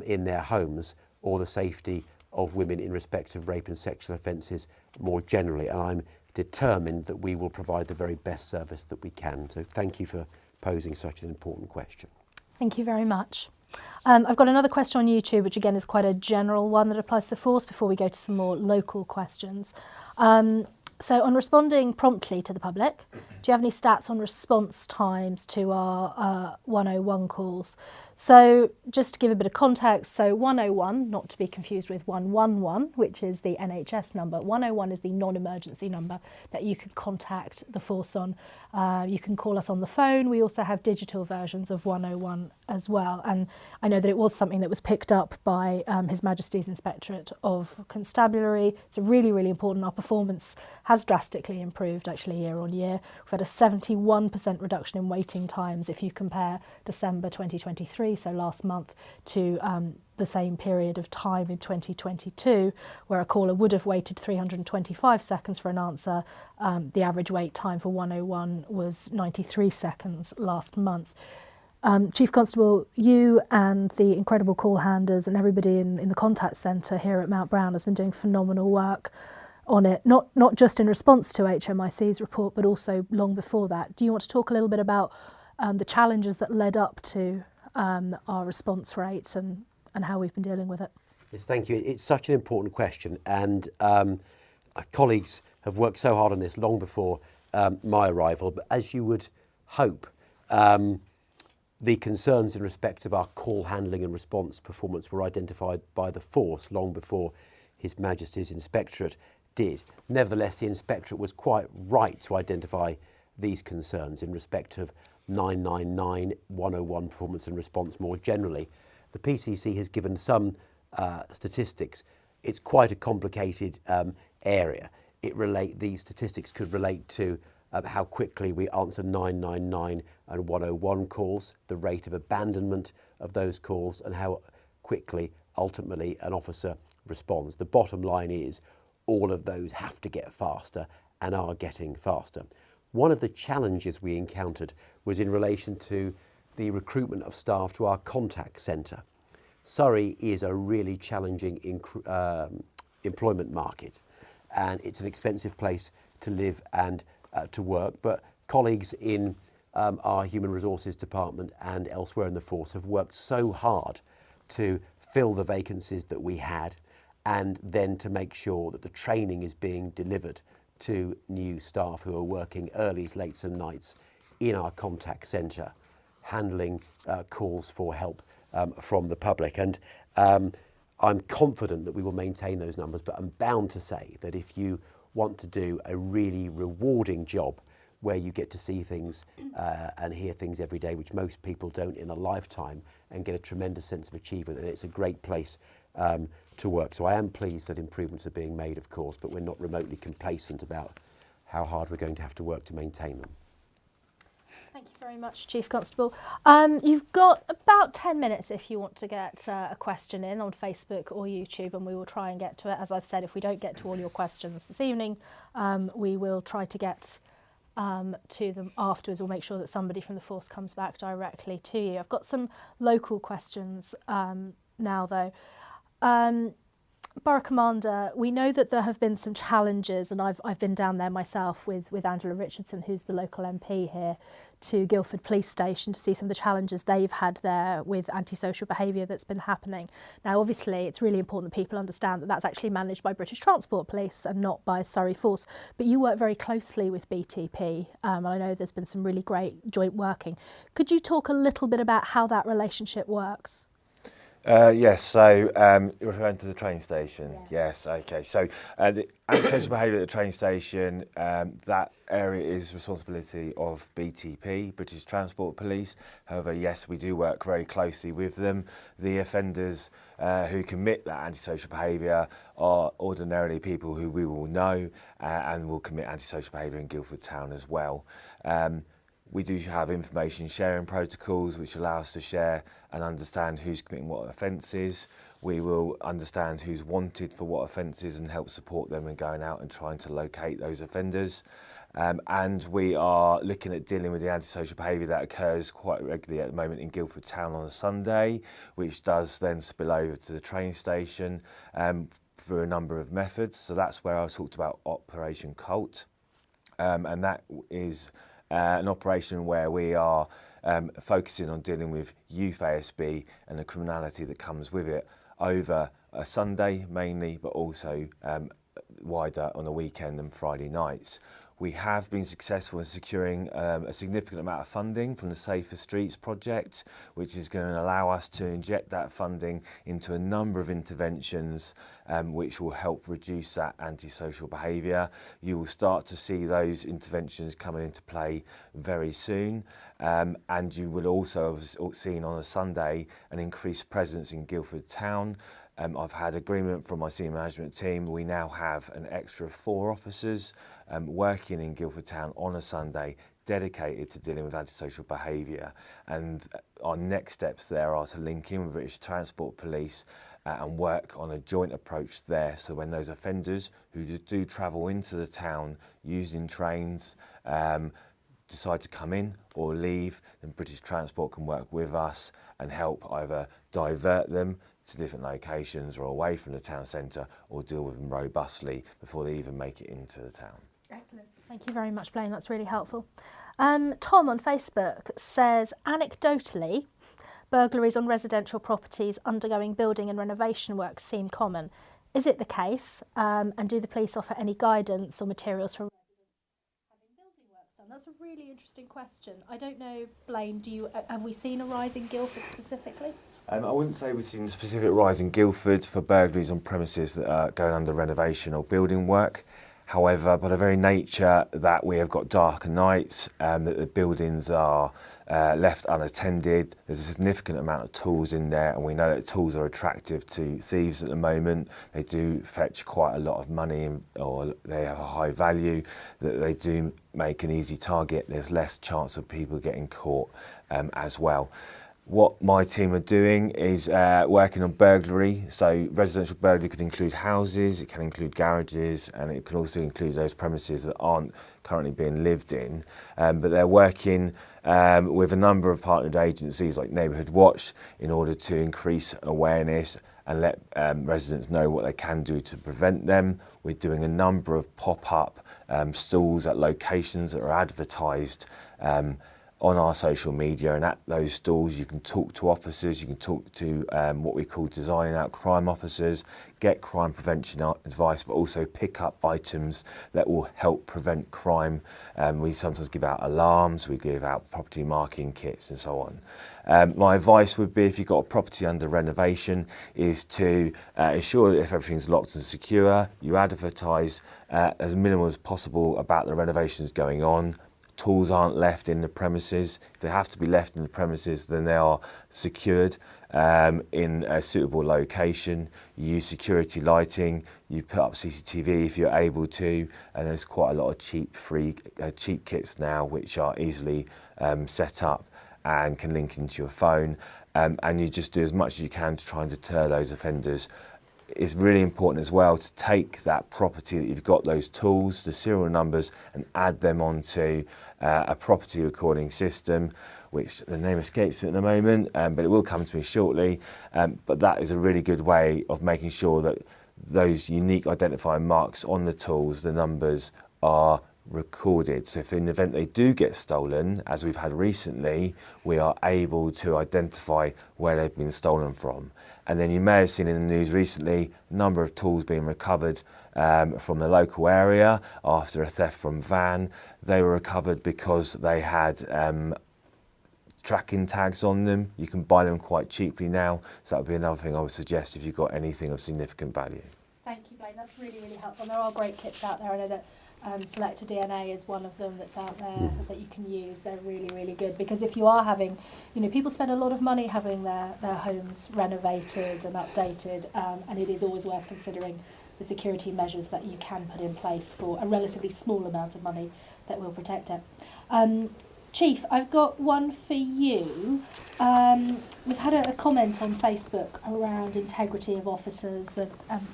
in their homes, or the safety of women in respect of rape and sexual offences more generally. And I'm determined that we will provide the very best service that we can. So thank you for posing such an important question. Thank you very much. I've got another question on YouTube, which again is quite a general one that applies to the force before we go to some more local questions. So on responding promptly to the public, do you have any stats on response times to our 101 calls? So just to give a bit of context, so 101, not to be confused with 111, which is the NHS number. 101 is the non-emergency number that you could contact the force on. You can call us on the phone. We also have digital versions of 101 as well. And I know that it was something that was picked up by His Majesty's Inspectorate of Constabulary. It's really, really important. Our performance has drastically improved actually year on year. We've had a 71% reduction in waiting times if you compare December 2023, so last month, to the same period of time in 2022, where a caller would have waited 325 seconds for an answer. The average wait time for 101 was 93 seconds last month. Chief Constable, you and the incredible call handlers and everybody in the contact centre here at Mount Brown has been doing phenomenal work on it, not just in response to HMIC's report, but also long before that. Do you want to talk a little bit about the challenges that led up to our response rate and how we've been dealing with it? Yes, thank you. It's such an important question, and our colleagues have worked so hard on this long before my arrival, but as you would hope, the concerns in respect of our call handling and response performance were identified by the force long before His Majesty's Inspectorate did. Nevertheless, the Inspectorate was quite right to identify these concerns in respect of 999, 101 performance and response more generally. The PCC has given some statistics. It's quite a complicated area. These statistics could relate to how quickly we answer 999 and 101 calls, the rate of abandonment of those calls, and how quickly ultimately an officer responds. The bottom line is all of those have to get faster and are getting faster. One of the challenges we encountered was in relation to the recruitment of staff to our contact centre. Surrey is a really challenging employment market, and it's an expensive place to live and to work, but colleagues in our Human Resources Department and elsewhere in the force have worked so hard to fill the vacancies that we had, and then to make sure that the training is being delivered to new staff who are working earlys, lates and nights in our contact centre, handling calls for help from the public. And I'm confident that we will maintain those numbers, but I'm bound to say that if you want to do a really rewarding job where you get to see things and hear things every day, which most people don't in a lifetime, and get a tremendous sense of achievement, and it's a great place to work. So I am pleased that improvements are being made, of course, but we're not remotely complacent about how hard we're going to have to work to maintain them. Thank you very much, Chief Constable. You've got about 10 minutes if you want to get a question in on Facebook or YouTube, and we will try and get to it. As I've said, if we don't get to all your questions this evening, we will try to get to them afterwards. We'll make sure that somebody from the force comes back directly to you. I've got some local questions now, though. Borough Commander, we know that there have been some challenges, and I've been down there myself with Angela Richardson, who's the local MP here, to Guildford Police Station to see some of the challenges they've had there with antisocial behaviour that's been happening. Now, obviously, it's really important that people understand that that's actually managed by British Transport Police and not by Surrey Force. But you work very closely with BTP, and I know there's been some really great joint working. Could you talk a little bit about how that relationship works? Yes, so you're referring to the train station? Yeah. Yes, okay. So the antisocial behaviour at the train station, that area is responsibility of BTP, British Transport Police. However, yes, we do work very closely with them. The offenders who commit that antisocial behaviour are ordinarily people who we will know and will commit antisocial behaviour in Guildford town as well. We do have information sharing protocols which allow us to share and understand who's committing what offences. We will understand who's wanted for what offences and help support them in going out and trying to locate those offenders. And we are looking at dealing with the antisocial behaviour that occurs quite regularly at the moment in Guildford town on a Sunday, which does then spill over to the train station through a number of methods. So that's where I talked about Operation Colt, and that is an operation where we are focusing on dealing with youth ASB and the criminality that comes with it over a Sunday mainly, but also wider on the weekend and Friday nights. We have been successful in securing a significant amount of funding from the Safer Streets project, which is going to allow us to inject that funding into a number of interventions which will help reduce that antisocial behaviour. You will start to see those interventions coming into play very soon. And you will also have seen on a Sunday an increased presence in Guildford town. I've had agreement from my senior management team. We now have an extra 4 officers working in Guildford town on a Sunday dedicated to dealing with antisocial behaviour. And our next steps there are to link in with British Transport Police and work on a joint approach there. So when those offenders who do travel into the town using trains decide to come in or leave, then British Transport can work with us and help either divert them to different locations or away from the town centre, or deal with them robustly before they even make it into the town. Excellent. Thank you very much, Blaine. That's really helpful. Tom on Facebook says, anecdotally, burglaries on residential properties undergoing building and renovation works seem common. Is it the case? And do the police offer any guidance or materials for residents having building works done? That's a really interesting question. I don't know, Blaine, have we seen a rise in Guildford specifically? I wouldn't say we've seen a specific rise in Guildford for burglaries on premises that are going under renovation or building work. However, by the very nature that we have got darker nights, that the buildings are left unattended, there's a significant amount of tools in there, and we know that tools are attractive to thieves at the moment. They do fetch quite a lot of money, or they have a high value, that they do make an easy target. There's less chance of people getting caught as well. What my team are doing is working on burglary. So residential burglary could include houses, it can include garages, and it can also include those premises that aren't currently being lived in. But they're working with a number of partnered agencies like Neighbourhood Watch in order to increase awareness and let residents know what they can do to prevent them. We're doing a number of pop-up stalls at locations that are advertised on our social media, and at those stalls you can talk to officers, you can talk to what we call designing out crime officers, get crime prevention advice, but also pick up items that will help prevent crime. We sometimes give out alarms, we give out property marking kits and so on. My advice would be, if you've got a property under renovation, is to ensure that if everything's locked and secure, you advertise as minimal as possible about the renovations going on. Tools aren't left in the premises. If they have to be left in the premises, then they are secured in a suitable location. You use security lighting, you put up CCTV if you're able to, and there's quite a lot of cheap kits now which are easily set up and can link into your phone, and you just do as much as you can to try and deter those offenders. It's really important as well to take that property that you've got, those tools, the serial numbers, and add them onto a property recording system, which the name escapes me at the moment, but it will come to me shortly. But that is a really good way of making sure that those unique identifying marks on the tools, the numbers, are recorded. So if in the event they do get stolen, as we've had recently, we are able to identify where they've been stolen from. And then you may have seen in the news recently a number of tools being recovered from the local area after a theft from van. They were recovered because they had tracking tags on them. You can buy them quite cheaply now, so that would be another thing I would suggest if you've got anything of significant value. Thank you, Blaine. That's really, really helpful. And there are great kits out there. I know that Selector DNA is one of them that's out there that you can use. They're really, really good, because if you are having, people spend a lot of money having their homes renovated and updated, and it is always worth considering the security measures that you can put in place for a relatively small amount of money that will protect it. Chief, I've got one for you. We've had a comment on Facebook around integrity of officers and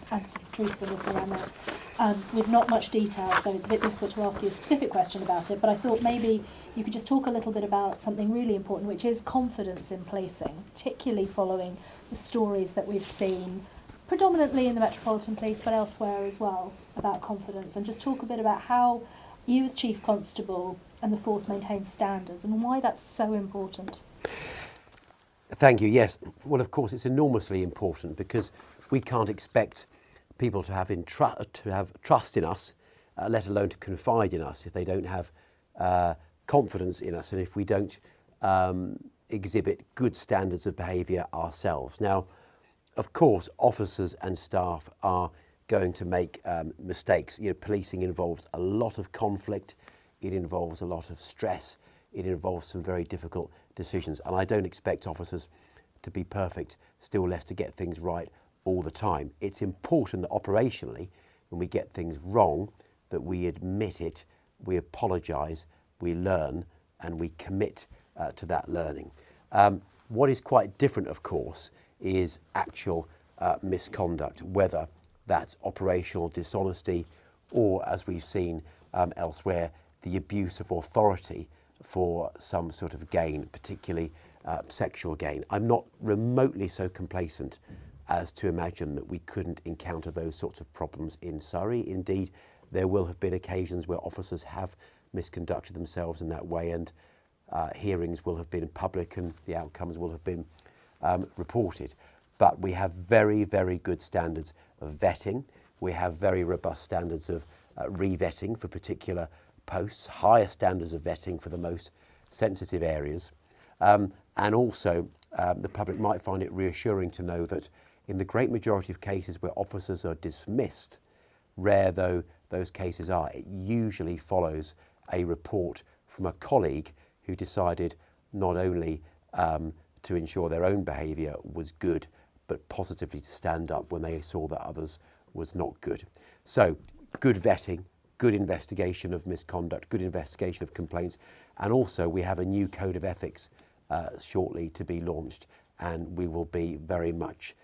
sort of truthfulness around that, with not much detail, so it's a bit difficult to ask you a specific question about it, but I thought maybe you could just talk a little bit about something really important, which is confidence in policing, particularly following the stories that we've seen, predominantly in the Metropolitan Police, but elsewhere as well, about confidence, and just talk a bit about how you as Chief Constable and the force maintains standards and why that's so important. Thank you. Yes. Well, of course, it's enormously important because we can't expect people to have trust in us, let alone to confide in us, if they don't have confidence in us and if we don't exhibit good standards of behaviour ourselves. Now, of course, officers and staff are going to make mistakes. You know, policing involves a lot of conflict. It involves a lot of stress. It involves some very difficult decisions. And I don't expect officers to be perfect, still less to get things right all the time. It's important that operationally, when we get things wrong, that we admit it, we apologise, we learn, and we commit to that learning. What is quite different, of course, is actual misconduct, whether that's operational dishonesty or, as we've seen elsewhere, the abuse of authority for some sort of gain, particularly sexual gain. I'm not remotely so complacent as to imagine that we couldn't encounter those sorts of problems in Surrey. Indeed, there will have been occasions where officers have misconducted themselves in that way, and hearings will have been public and the outcomes will have been reported. But we have very, very good standards of vetting. We have very robust standards of re-vetting for particular posts, higher standards of vetting for the most sensitive areas. And also, the public might find it reassuring to know that in the great majority of cases where officers are dismissed, rare though those cases are, it usually follows a report from a colleague who decided not only to ensure their own behaviour was good, but positively to stand up when they saw that others was not good. So, good vetting, good investigation of misconduct, good investigation of complaints, and also we have a new code of ethics shortly to be launched, and we will be very much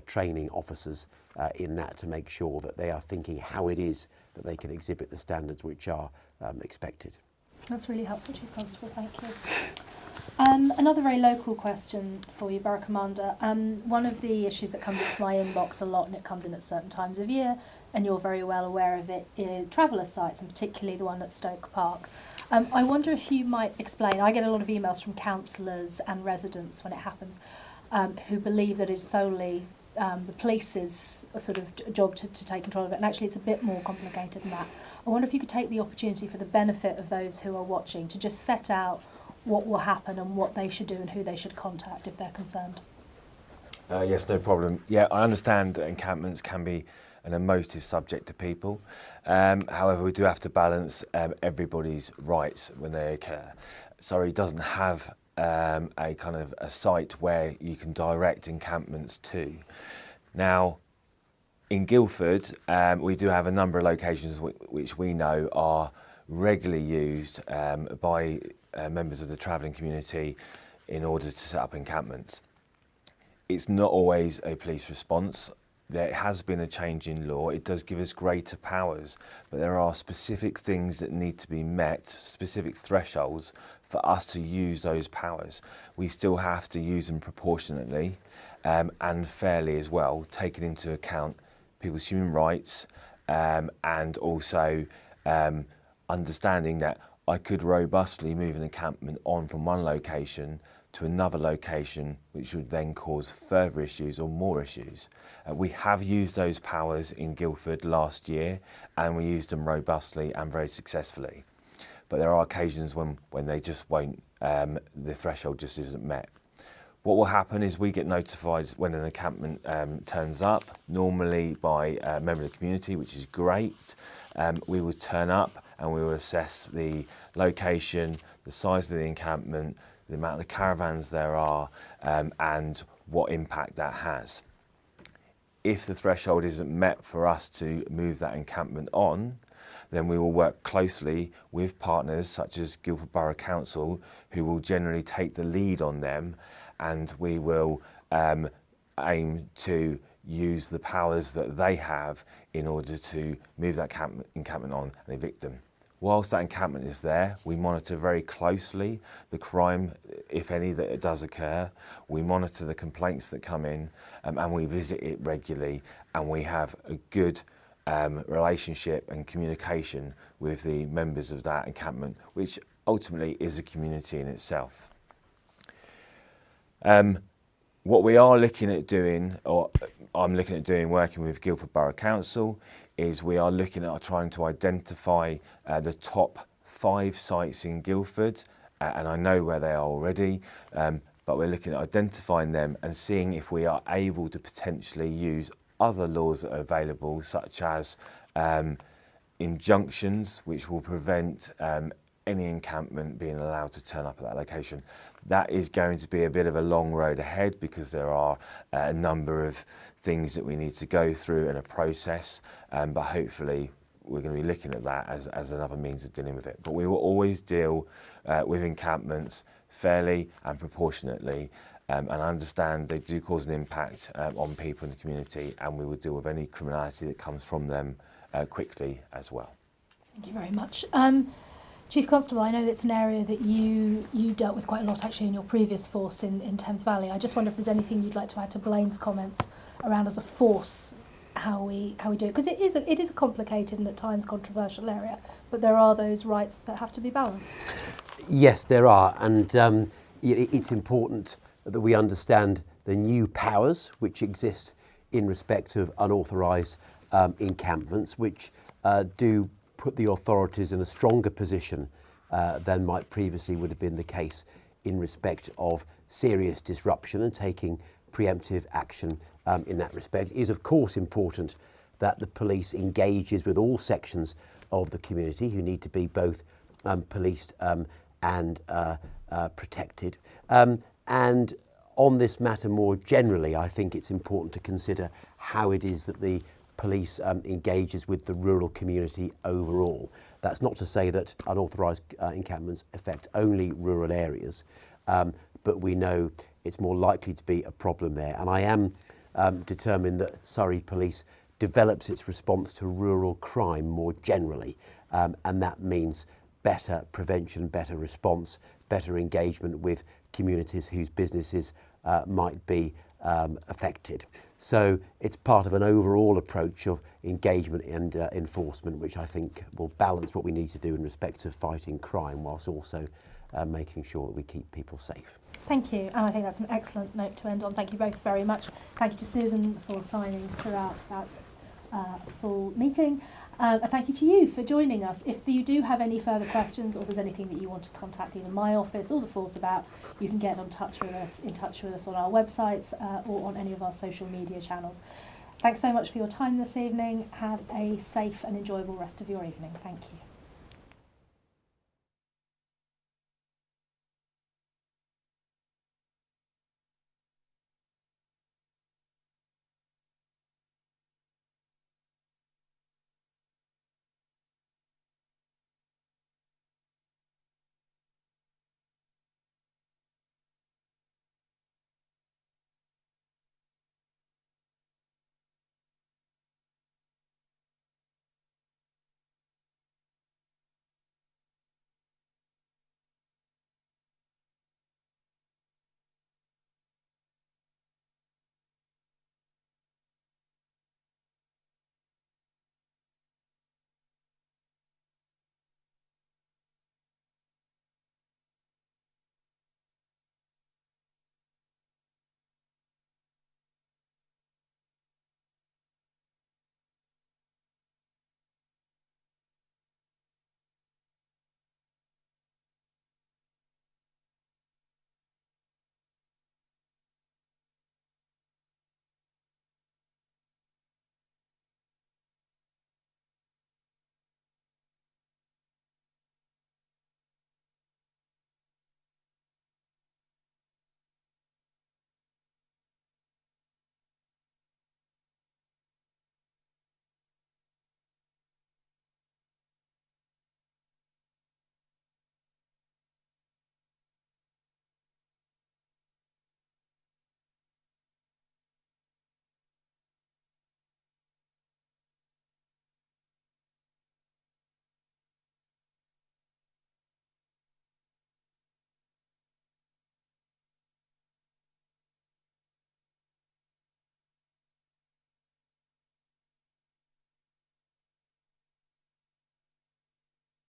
training officers in that to make sure that they are thinking how it is that they can exhibit the standards which are expected. That's really helpful, Chief Constable, thank you. Another very local question for you, Borough Commander. One of the issues that comes into my inbox a lot, and it comes in at certain times of year, and you're very well aware of it, is traveller sites, and particularly the one at Stoke Park. I wonder if you might explain, I get a lot of emails from councillors and residents when it happens, who believe that it's solely the police's sort of job to take control of it, and actually it's a bit more complicated than that. I wonder if you could take the opportunity for the benefit of those who are watching to just set out what will happen and what they should do and who they should contact if they're concerned. Yes, no problem. Yeah, I understand that encampments can be an emotive subject to people. However, we do have to balance everybody's rights when they occur. Surrey doesn't have a kind of a site where you can direct encampments to. Now, in Guildford, we do have a number of locations which we know are regularly used by members of the travelling community in order to set up encampments. It's not always a police response. There has been a change in law. It does give us greater powers, but there are specific things that need to be met, specific thresholds for us to use those powers. We still have to use them proportionately and fairly as well, taking into account people's human rights and also understanding that I could robustly move an encampment on from one location to another location, which would then cause further issues or more issues. We have used those powers in Guildford last year, and we used them robustly and very successfully. But there are occasions when they just won't, the threshold just isn't met. What will happen is we get notified when an encampment turns up, normally by a member of the community, which is great. We will turn up and we will assess the location, the size of the encampment, the amount of caravans there are, and what impact that has. If the threshold isn't met for us to move that encampment on, then we will work closely with partners such as Guildford Borough Council, who will generally take the lead on them, and we will aim to use the powers that they have in order to move that encampment on and evict them. Whilst that encampment is there, we monitor very closely the crime, if any, that it does occur. We monitor the complaints that come in, and we visit it regularly, and we have a good relationship and communication with the members of that encampment, which ultimately is a community in itself. What we are looking at doing, or I'm looking at doing working with Guildford Borough Council, is we are looking at trying to identify the top 5 sites in Guildford, and I know where they are already, but we're looking at identifying them and seeing if we are able to potentially use other laws that are available, such as injunctions, which will prevent any encampment being allowed to turn up at that location. That is going to be a bit of a long road ahead, because there are a number of things that we need to go through and a process, but hopefully we're going to be looking at that as another means of dealing with it. But we will always deal with encampments fairly and proportionately, and I understand they do cause an impact on people in the community, and we will deal with any criminality that comes from them quickly as well. Thank you very much. Chief Constable, I know it's an area that you dealt with quite a lot actually in your previous force in Thames Valley. I just wonder if there's anything you'd like to add to Blaine's comments around, as a force, how we do it, because it is a complicated and at times controversial area, but there are those rights that have to be balanced. Yes, there are, and it's important that we understand the new powers which exist in respect of unauthorised encampments, which do put the authorities in a stronger position than might previously would have been the case in respect of serious disruption, and taking preemptive action in that respect. It is of course important that the police engages with all sections of the community who need to be both policed and protected. And on this matter more generally, I think it's important to consider how it is that the police engages with the rural community overall. That's not to say that unauthorised encampments affect only rural areas, but we know it's more likely to be a problem there. And I am determined that Surrey Police develops its response to rural crime more generally, and that means better prevention, better response, better engagement with communities whose businesses might be affected. So it's part of an overall approach of engagement and enforcement, which I think will balance what we need to do in respect of fighting crime, whilst also making sure that we keep people safe. Thank you, and I think that's an excellent note to end on. Thank you both very much. Thank you to Susan for signing throughout that full meeting. Thank you to you for joining us. If you do have any further questions, or there's anything that you want to contact either my office or the force about, you can get in touch with us on our websites or on any of our social media channels. Thanks so much for your time this evening. Have a safe and enjoyable rest of your evening. Thank you.